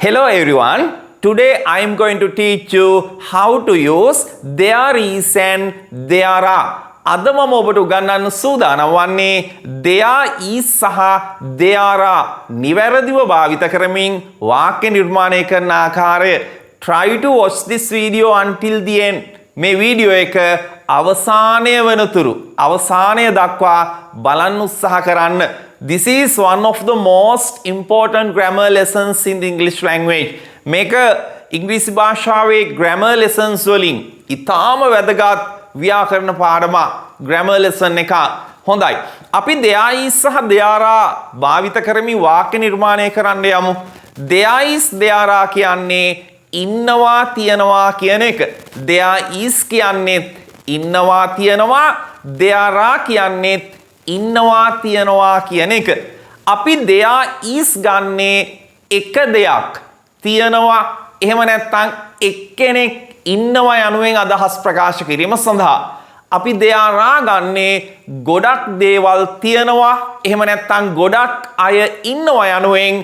Hello everyone. Today I am going to teach you how to use there is and there are. අද මම ඔබට උගන්වන්න සූදානම් වන්නේ there is සහ there are නිවැරදිව භාවිත කරමින් වාක්‍ය නිර්මාණය කරන ආකාරය. Try to watch this video until the end. මේ වීඩියෝ එක අවසානය වනතුරු අවසානය දක්වා බලන්න උත්සාහ කරන්න. This is one of the most important grammar lessons in the English language. මේක ඉංග්‍රීසි භාෂාවේ grammar lessons වලින් ඉතාම වැදගත් ව්‍යාකරණ පාඩමක් grammar lesson එක. හොඳයි. අපි there is සහ there are භාවිත කරමින් වාක්‍ය නිර්මාණය කරන්න යමු. there is there are කියන්නේ ඉන්නවා තියනවා කියන එක. there is කියන්නේ ඉන්නවා තියනවා. there are කියන්නේ ඉන්නවා තියනවා කියන එක. අපි there is ගන්නේ එක දෙයක් තියනවා එහෙම නැත්නම් එක්කෙනෙක් ඉන්නවා යනුවෙන් අදහස් ප්‍රකාශ කිරීම සඳහා. අපි there are ගන්නේ ගොඩක් දේවල් තියනවා එහෙම නැත්නම් ගොඩක් අය ඉන්නවා යනුවෙන්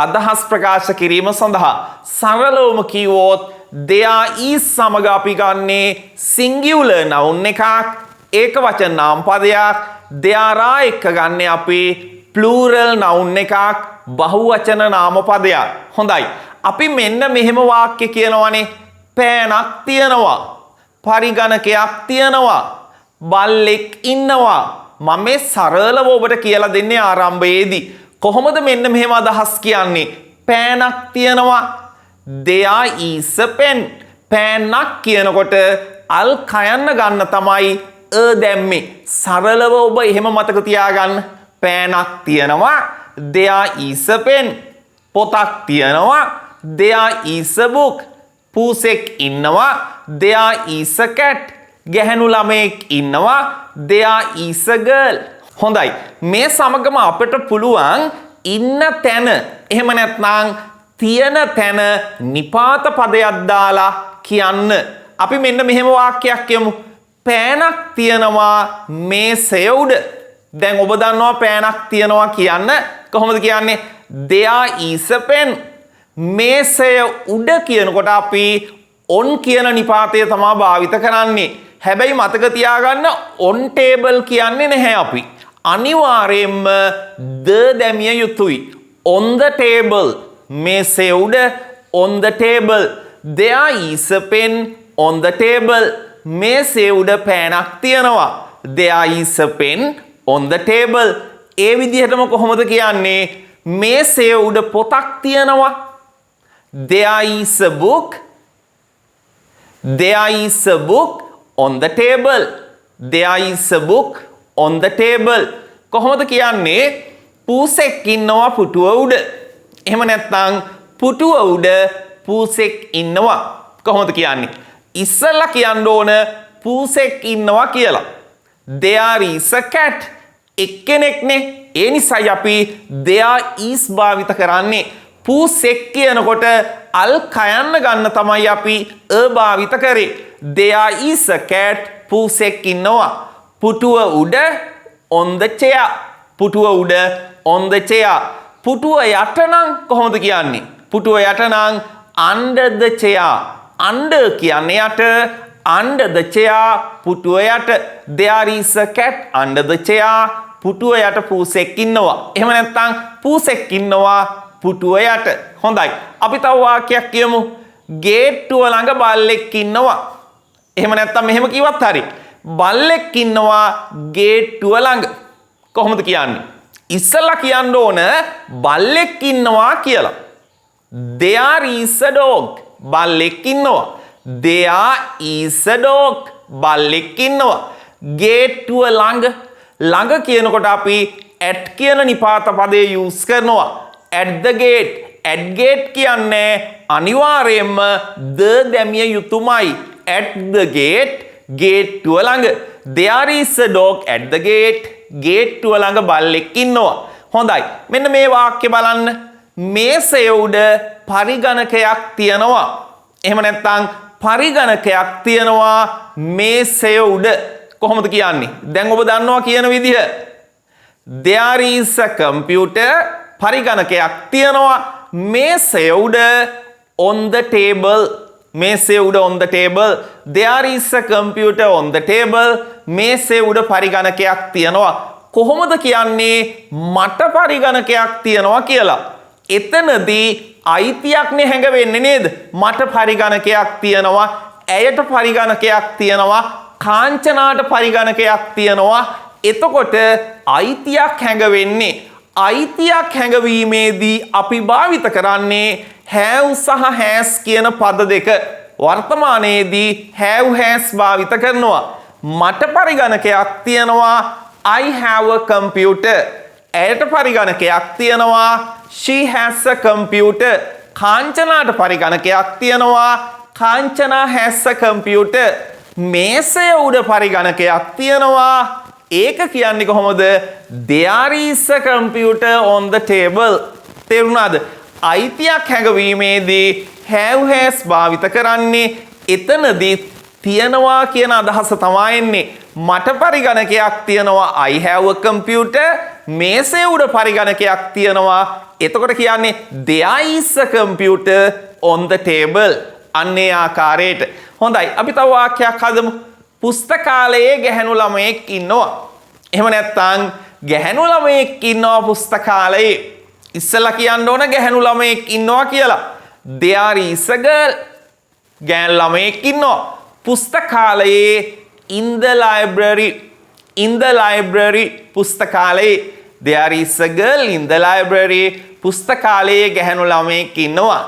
අදහස් ප්‍රකාශ කිරීම සඳහා. සරලවම කිව්වොත් there is සමග අපි ගන්නේ singular noun එකක්, ඒක වචන නාම පදයක්. there are එක ගන්නේ අපි plural noun එකක්, බහුවචන නාම පදයක්. හොඳයි. අපි මෙන්න මෙහෙම වාක්‍ය කියනවනේ. පෑනක් තියනවා, පරිගණකයක් තියනවා, බල්ලෙක් ඉන්නවා. මම මේ සරලව ඔබට කියලා දෙන්නේ ආරම්භයේදී. කොහොමද මෙන්න මෙහෙම අදහස් කියන්නේ? පෑනක් තියනවා. there is a pen. පෑනක් කියනකොට අල් කයන්න ගන්න තමයි දැම්මේ. සරලව ඔබ එහෙම මතක තියාගන්න. පෑනක් තියනවා. there is a pen. පොතක් තියනවා. there is a book. පූසෙක් ඉන්නවා. there is a cat. ගැහැණු ළමයෙක් ඉන්නවා. there is a girl. හොඳයි. මේ සමගම අපිට පුළුවන් ඉන්න තැන එහෙම නැත්නම් තියෙන තැන නිපාත පදයක් දාලා කියන්න. අපි මෙන්න මෙහෙම වාක්‍යයක් කියමු. පෑනක් තියනවා මේසය උඩ. දැන් ඔබ දන්නවා පෑනක් තියනවා කියන්න කොහොමද කියන්නේ? there is a pen. මේසය උඩ කියනකොට අපි on කියන නිපාතය තමයි භාවිත කරන්නේ. හැබැයි මතක තියාගන්න on table කියන්නේ නැහැ අපි. අනිවාර්යයෙන්ම the දැමිය යුතුයි. on the table. මේසය උඩ on the table. there is a pen on the table. මේසේ උඩ පෑනක් තියනවා. there is a pen on the table. ඒ විදිහටම කොහොමද කියන්නේ? මේසේ උඩ පොතක් තියනවා. there is a book. there is a book on the table. there is a book on the table. කොහොමද කියන්නේ? පූසෙක් ඉන්නවා පුටුව උඩ. එහෙම නැත්නම් පුටුව උඩ පූසෙක් ඉන්නවා. කොහොමද කියන්නේ? ඉස්සෙල්ලා කියන්න ඕන පූසෙක් ඉන්නවා කියලා. there is a cat. එක්කෙනෙක්නේ. ඒ නිසායි අපි there is භාවිත කරන්නේ. පූසෙක් කියනකොට අල් කයන්න ගන්න තමයි අපි භාවිත කරේ. there is a cat. පූසෙක් ඉන්නවා. පුටුව උඩ on the chair. පුටුව උඩ on the chair. පුටුව යට නම් කොහොමද කියන්නේ? පුටුව යට නම් under the chair. under කියන්නේ යට. under the chair පුටුව යට. there is a cat under the chair. පුටුව යට පූසෙක් ඉන්නවා. එහෙම නැත්නම් පූසෙක් ඉන්නවා පුටුව යට. හොඳයි. අපි තව වාක්‍යයක් කියමු. ගේට්ටුව ළඟ බල්ලෙක් ඉන්නවා. එහෙම නැත්නම් මෙහෙම කිව්වත් හරි. බල්ලෙක් ඉන්නවා ගේට්ටුව ළඟ. කොහොමද කියන්නේ? ඉස්සලා කියන්න ඕන බල්ලෙක් ඉන්නවා කියලා. there is a dog. බල්ලෙක් ඉන්නවා. there is a dog. බල්ලෙක් ඉන්නවා. ගේට්ටුව ළඟ. ළඟ කියනකොට අපි at කියන නිපාත පදේ use කරනවා. at the gate. at gate කියන්නේ අනිවාර්යයෙන්ම the දැමිය යුතුමයි. at the gate. ගේට්ටුව ළඟ. there is a dog at the gate. ගේට්ටුව ළඟ බල්ලෙක් ඉන්නවා. හොඳයි. මෙන්න මේ වාක්‍ය බලන්න. මේසය උඩ පරිගණකයක් තියනවා. එහෙම නැත්නම් පරිගණකයක් තියනවා මේසය උඩ. කොහොමද කියන්නේ? දැන් ඔබ දන්නවා කියන විදිහ. there is a computer. පරිගණකයක් තියනවා මේසේ උඩ on the table. මේසේ උඩ on the table. There is a computer on the table. මේසේ උඩ පරිගණකයක් තියෙනවා. කොහොමද කියන්නේ මට පරිගණකයක් තියෙනවා කියලා? එතනදී අයිතියක්නේ හැඟවෙන්නේ නේද? මට පරිගණකයක් තියෙනවා, ඇයට පරිගණකයක් තියෙනවා, කාංචනාට පරිගණකයක් තියෙනවා. එතකොට අයිතියක් හැඟවෙන්නේ. අයිතියක් හැඟවීමේදී අපි භාවිත කරන්නේ have සහ has කියන පද දෙක. වර්තමානයේදී have has භාවිත කරනවා. මට පරිගණකයක් තියෙනවා, I have a computer. ඇයට පරිගණකයක් තියෙනවා, she has a computer. කාංචනාට පරිගණකයක් තියෙනවා, කාංචනා has a computer. මේසය උඩ පරිගණකයක් තියෙනවා. ඒක කියන්නේ කොහොමද? There is a computer on the table. තේරුණාද? අයිතියක් හැඟවීමේදී have has භාවිත කරන්නේ. එතනදී තියනවා කියන අදහස තමයි එන්නේ. මට පරිගණකයක් තියෙනවා, I have a computer. මේසේ උඩ පරිගණකයක් තියෙනවා. එතකොට කියන්නේ there is a computer on the table. අන්නේ ආකාරයට. හොඳයි, අපි තව වාක්‍යයක් හදමු. පුස්තකාලයේ ගැහැණු ළමයෙක් ඉන්නවා. එහෙම නැත්නම් ගැහැණු ළමයෙක් ඉන්නවා පුස්තකාලයේ. ඉස්සලා කියන්න ඕන ගැහැණු ළමයෙක් ඉන්නවා කියලා. There is a girl. ගැහැණු ළමයෙක් ඉන්නවා පුස්තකාලයේ. In the library. In the library. පුස්තකාලයේ. There is a girl in the library. පුස්තකාලයේ ගැහැණු ළමයෙක් ඉන්නවා.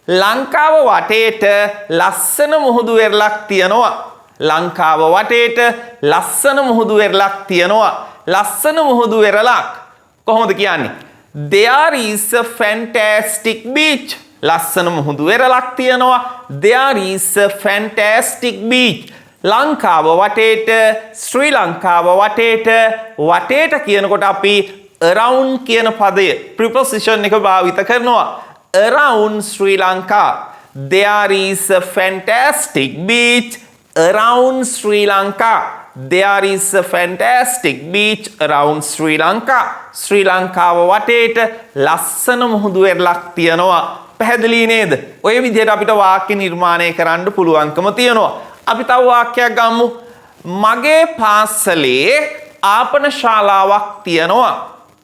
ලංකාව වටේට ලස්සන මුහුදු වෙරළක් තියෙනවා. ලංකාව වටේට ලස්සන මුහුදු වෙරළක් තියෙනවා. ලස්සන මුහුදු වෙරළක් කොහොමද කියන්නේ? There is a fantastic beach. ලස්සන මුහුදු වෙරළක් තියෙනවා. There is a fantastic beach. ලංකාව වටේට, ශ්‍රී ලංකාව වටේට, වටේට කියනකොට අපි around කියන පදය preposition එක භාවිත කරනවා. Around Sri Lanka. There is a fantastic beach around Sri Lanka. There is a fantastic beach around Sri Lanka. ශ්‍රී ලංකාව වටේට ලස්සන මුහුදු වෙරළක් තියෙනවා. පැහැදිලි නේද? ඔය විදිහට අපිට වාක්‍ය නිර්මාණය කරන්න පුළුවන්කම තියෙනවා. අපි තව වාක්‍යයක් ගමු. මගේ පාසලේ ආපන ශාලාවක් තියෙනවා.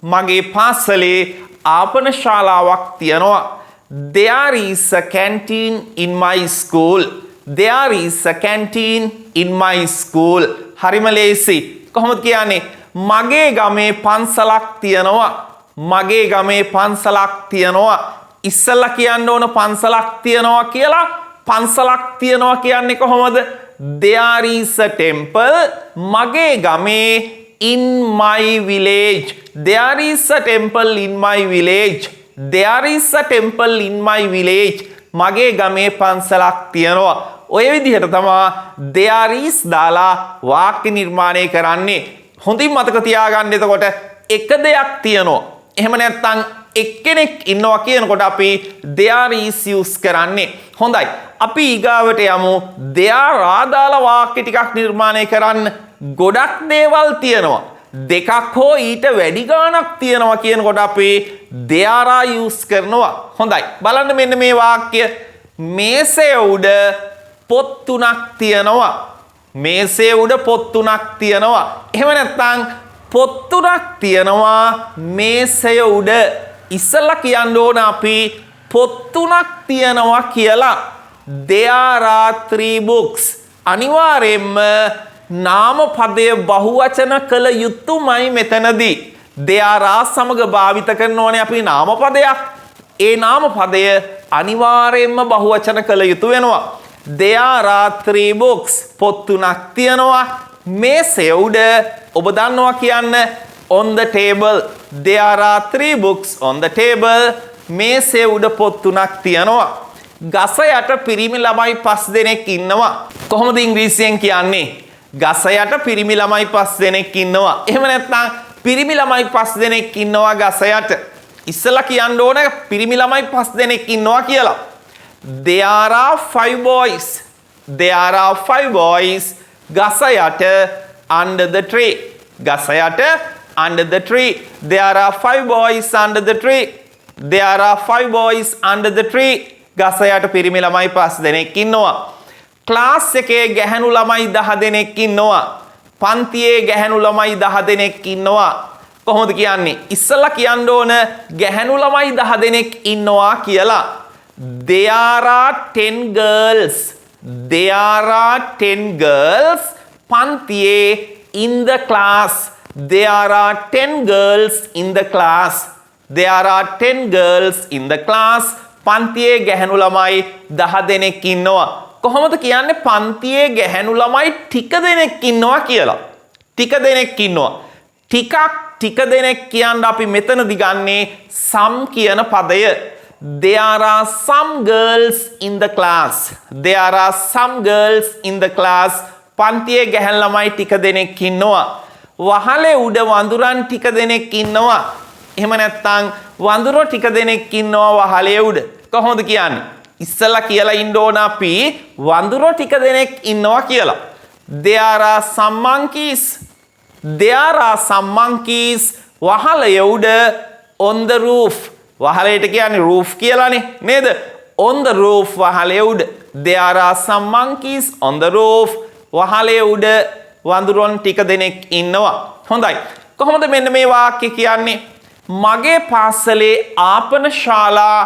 මගේ පාසලේ ආපන ශාලාවක් තියෙනවා. There is a canteen in my school. There is a canteen in my school. හරිම ලේසි. කොහොමද කියන්නේ? මගේ ගමේ පන්සලක් තියෙනවා. මගේ ගමේ පන්සලක් තියෙනවා. ඉස්සෙල්ලා කියන්න ඕන පන්සලක් තියෙනවා කියලා. පන්සලක් තියෙනවා කියන්නේ කොහොමද? There is a temple. මගේ ගමේ in my village. There is a temple in my village. There is a temple in my village. මගේ ගමේ පන්සලක් තියෙනවා. ඔය විදිහට තමයි there is දාලා වාක්‍ය නිර්මාණය කරන්නේ. හොඳින් මතක තියාගන්න. එතකොට එක දෙයක් තියෙනවා. එහෙම නැත්නම් එක්කෙනෙක් ඉන්නවා කියනකොට අපි there is use කරන්නේ. හොඳයි. අපි ඊගාවට යමු. there ආදාළ වාක්‍ය ටිකක් නිර්මාණය කරන්න. ගොඩක් දේවල් තියෙනවා. දෙකක් හෝ ඊට වැඩි ගාණක් තියෙනවා කියනකොට අපි there use කරනවා. හොඳයි. බලන්න මෙන්න මේ වාක්‍ය. මේසේ උඩ පොත් තුනක් තියෙනවා. මේසේ උඩ පොත් තුනක් තියෙනවා. එහෙම නැත්නම් පොත් තුනක් තියෙනවා මේසය උඩ. ඉස්සලා කියන්න ඕන අපි පොත් තුනක් තියෙනවා කියලා. There are 3 books. අනිවාර්යයෙන්ම නාමපදය බහුවචන කළ යුතුමයි මෙතනදී. there සමග භාවිත කරන ඕනේ අපි නාමපදයක්. ඒ නාමපදය අනිවාර්යයෙන්ම බහුවචන කළ යුතු වෙනවා. There are 3 books. පොත් තුනක් තියෙනවා. මේසය උඩ ඔබ දන්නවා කියන්න on the table. There are 3 books on the table. මේසය උඩ පොත් තුනක් තියෙනවා. ගස යට පිරිමි ළමයි 5 දෙනෙක් ඉන්නවා. කොහොමද ඉංග්‍රීසියෙන් කියන්නේ? ගස යට පිරිමි ළමයි 5 දෙනෙක් ඉන්නවා. එහෙම නැත්නම් පිරිමි ළමයි 5 දෙනෙක් ඉන්නවා ගස යට. ඉස්සලා කියන්න ඕන පිරිමි ළමයි 5 දෙනෙක් ඉන්නවා කියලා. There are 5 boys. There are 5 boys. ගස යට under the tree. ගස යට under the tree. There are 5 boys under the tree. There are 5 boys under the tree. ගස යට පිරිමි ළමයි 5 දෙනෙක් ඉන්නවා. ක්ලාස් එකේ ගැහැණු ළමයි 10 දෙනෙක් ඉන්නවා. පන්තියේ ගැහැණු ළමයි 10 දෙනෙක් ඉන්නවා. කොහොමද කියන්නේ? ඉස්සලා කියන්න ඕන ගැහැණු ළමයි 10 දෙනෙක් ඉන්නවා කියලා. There are 10 girls. There are 10 girls. පන්තියේ in the class. There are 10 girls in the class. There are 10 girls in the class. පන්තියේ ගැහැණු ළමයි 10 දෙනෙක් ඉන්නවා. කොහොමද කියන්නේ පන්තියේ ගැහැණු ළමයි ටික දෙනෙක් ඉන්නවා කියලා? ටික දෙනෙක් ඉන්නවා. ටික දෙනෙක් කියන්න අපි මෙතනදි ගන්නේ some කියන පදය. There are some girls in the class. There are some girls in the class. පන්තියේ ගැහැණු ළමයි ටික දෙනෙක් ඉන්නවා. වහලේ උඩ වඳුරන් ටික දෙනෙක් ඉන්නවා. එහෙම නැත්නම් වඳුරෝ ටික දෙනෙක් ඉන්නවා වහලේ උඩ. කොහොමද කියන්නේ? ඉස්සලා කියලා ඉන්න ඕන අපි වඳුරෝ ටික දෙනෙක් ඉන්නවා කියලා. There are some monkeys. There are some monkeys. වහලේ උඩ on the roof. වහලේට කියන්නේ roof කියලානේ නේද? On the roof වහලේ උඩ. There are some monkeys on the roof. වහලේ උඩ වඳුරන් ටික දෙනෙක් ඉන්නවා. හොඳයි. කොහොමද මෙන්න මේ වාක්‍ය කියන්නේ? මගේ පාසලේ ආපන ශාලා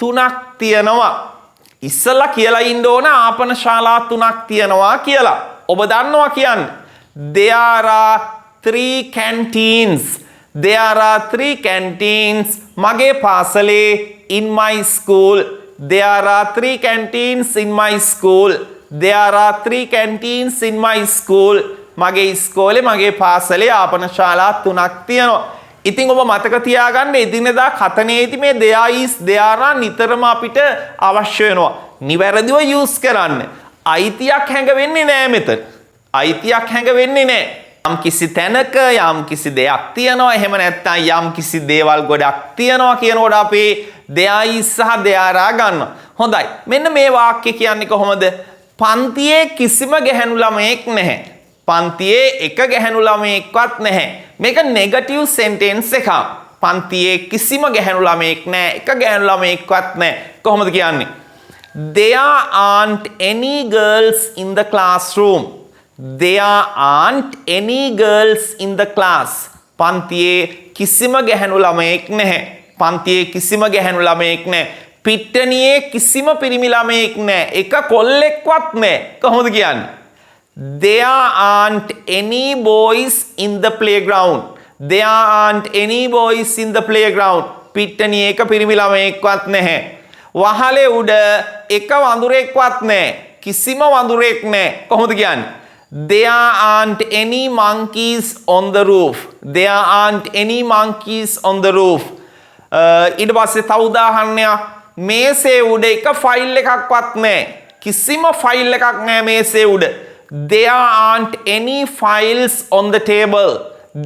3ක් තියෙනවා. ඉස්සලා කියලා ඉන්න ඕන ආපන ශාලා 3ක් තියෙනවා කියලා. ඔබ දන්නවා කියන්නේ. There are 3 canteens. There are 3 canteens. මගේ පාසලේ in my school. There are 3 canteens in my school. There are 3 canteens in my school. මගේ ඉස්කෝලේ මගේ පාසලේ ආපන ශාලා 3ක් තියෙනවා. ඉතින් ඔබ මතක තියාගන්න එදිනෙදා කතනයේදී මේ there is there are නිතරම අපිට අවශ්‍ය වෙනවා. නිවැරදිව යූස් කරන්න. අයිතියක් හැඟවෙන්නේ නැහැ මෙතන. අයිතියක් හැඟවෙන්නේ නැහැ. යම් කිසි තැනක යම් කිසි දෙයක් තියනවා එහෙම නැත්නම් යම් කිසි දේවල් ගොඩක් තියනවා කියනකොට අපි there is සහ there are ගන්නවා. හොඳයි. මෙන්න මේ වාක්‍ය කියන්නේ කොහොමද? පන්තියේ කිසිම ගැහැණු ළමයෙක් නැහැ. පන්තියේ එක ගැහැණු ළමයෙක්වත් නැහැ. මේක නෙගටිව් සෙන්ටෙන්ස් එකක්. පන්තියේ කිසිම ගැහැණු ළමයෙක් නැහැ. එක ගැහැණු ළමයෙක්වත් නැහැ. කොහොමද කියන්නේ? There aren't any girls in the classroom. There aren't any girls in the class. පන්තියේ කිසිම ගැහැණු ළමයෙක් නැහැ. පන්තියේ කිසිම ගැහැණු ළමයෙක් නැහැ. පිට්ටනියේ කිසිම පිරිමි ළමයෙක් නැහැ. එක කොල්ලෙක්වත් නැහැ. කොහොමද කියන්නේ? There aren't any boys in the playground. There aren't any boys in the playground. පිට්ටනියේ එක පිරිමි ළමයෙක්වත් නැහැ. වහලේ උඩ එක වඳුරෙක්වත් නැහැ. කිසිම වඳුරෙක් නැහැ. කොහොමද කියන්නේ? There aren't any monkeys on the roof. There aren't any monkeys on the roof. ඊට පස්සේ තව උදාහරණයක්. මේසේ උඩ එක ෆයිල් එකක්වත් නැහැ. කිසිම ෆයිල් එකක් නැහැ මේසේ උඩ. There aren't any files on the table.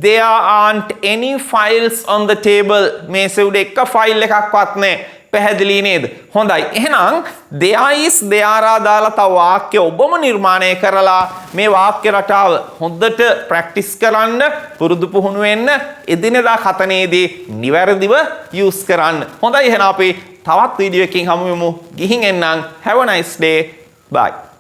There aren't any files on the table. මේසේ උඩ එක ෆයිල් එකක්වත් නැහැ. පැහැදිලි නේද? හොඳයි. එහෙනම් there is there are දාලා තව වාක්‍ය ඔබම නිර්මාණය කරලා මේ වාක්‍ය රටාව හොඳට ප්‍රැක්ටිස් කරන්න, පුරුදු පුහුණු වෙන්න, එදිනෙදා කතනයේදී නිවැරදිව යූස් කරන්න. හොඳයි. එහෙනම් අපි තවත් වීඩියෝ එකකින් හමු වෙමු. ගිහින් එන්නම්. Have a nice day. Bye.